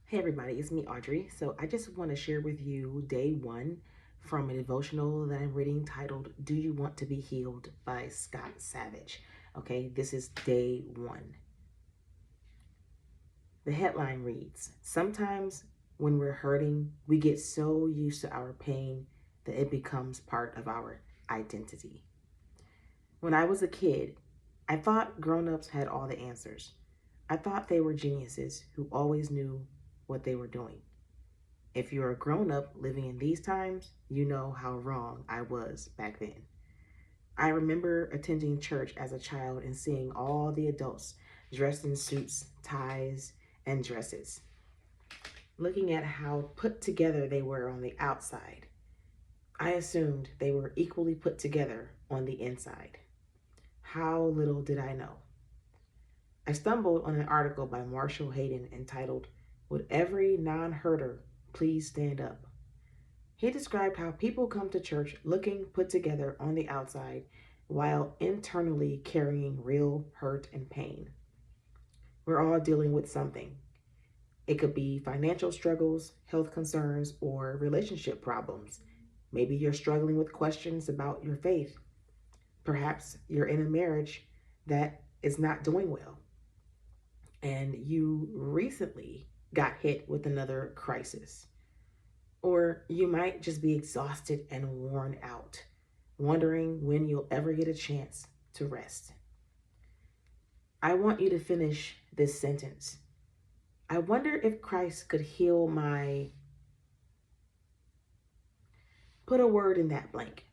Hey everybody, it's me Audrey. So I just want to share with you day one from a devotional that I'm reading titled Do You Want to Be Healed by Scott Savage. Okay, this is day one. The headline reads, sometimes when we're hurting, we get so used to our pain that it becomes part of our identity. When I was a kid, I thought grown-ups had all the answers. I thought they were geniuses who always knew what they were doing. If you're a grown up living in these times, you know how wrong I was back then. I remember attending church as a child and seeing all the adults dressed in suits, ties, and dresses, looking at how put together they were on the outside. I assumed they were equally put together on the inside. How little did I know? I stumbled on an article by Marshall Hayden entitled, Would Every Non-Herder Please Stand Up? He described how people come to church looking put together on the outside while internally carrying real hurt and pain. We're all dealing with something. It could be financial struggles, health concerns, or relationship problems. Maybe you're struggling with questions about your faith. Perhaps you're in a marriage that is not doing well, and you recently got hit with another crisis. Or you might just be exhausted and worn out, wondering when you'll ever get a chance to rest. I want you to finish this sentence. I wonder if Christ could heal my. Put a word in that blank.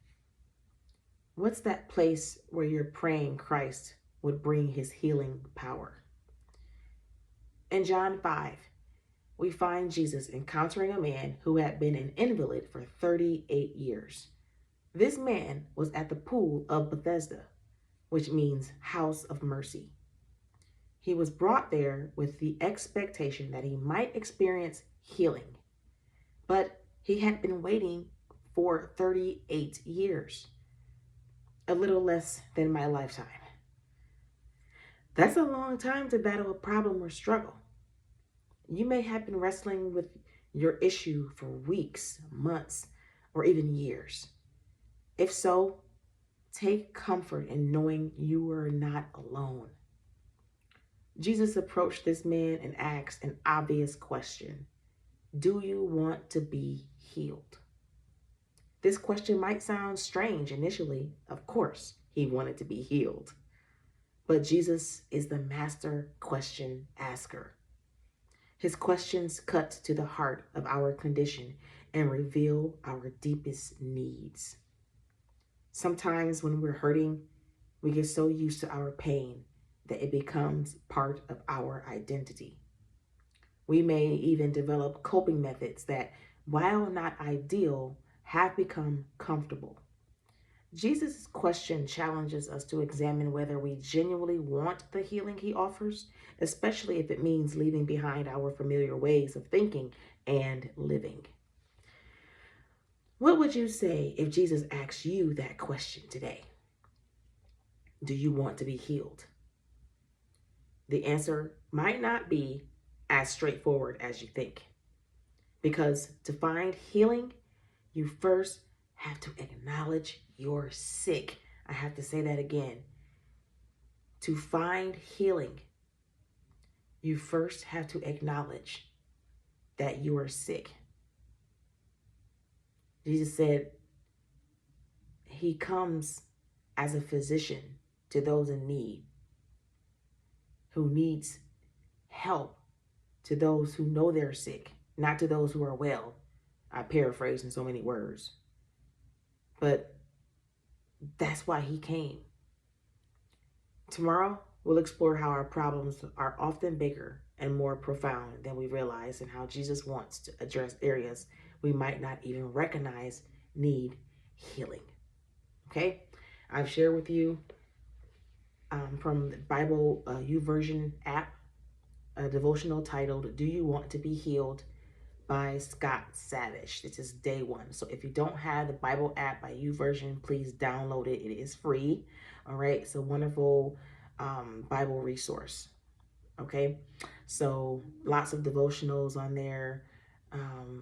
What's that place where you're praying Christ would bring his healing power? In John 5, we find Jesus encountering a man who had been an invalid for 38 years. This man was at the pool of Bethesda, which means house of mercy. He was brought there with the expectation that he might experience healing, but he had been waiting for 38 years, a little less than my lifetime. That's a long time to battle a problem or struggle. You may have been wrestling with your issue for weeks, months, or even years. If so, take comfort in knowing you are not alone. Jesus approached this man and asked an obvious question. Do you want to be healed? This question might sound strange initially. Of course, he wanted to be healed. But Jesus is the master question asker. His questions cut to the heart of our condition and reveal our deepest needs. Sometimes when we're hurting, we get so used to our pain that it becomes part of our identity. We may even develop coping methods that, while not ideal, have become comfortable. Jesus' question challenges us to examine whether we genuinely want the healing he offers, especially if it means leaving behind our familiar ways of thinking and living. What would you say if Jesus asked you that question today? Do you want to be healed? The answer might not be as straightforward as you think. Because to find healing, you first have to acknowledge you're sick. I have to say that again. To find healing, you first have to acknowledge that you are sick. Jesus said he comes as a physician to those in need, who needs help to those who know they're sick, not to those who are well. I paraphrase in so many words. But that's why he came. Tomorrow, we'll explore how our problems are often bigger and more profound than we realize, and how Jesus wants to address areas we might not even recognize need healing. Okay? I've shared with you from the Bible YouVersion app a devotional titled Do You Want to Be Healed by Scott Savage. This is day one. So if you don't have the Bible app by YouVersion, please download it. It is free. All right. It's a wonderful Bible resource. Okay, so lots of devotionals on there.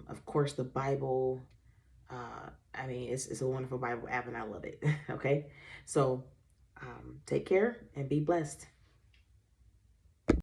Of course, the Bible. I mean, it's a wonderful Bible app, and I love it. Okay, so take care and be blessed.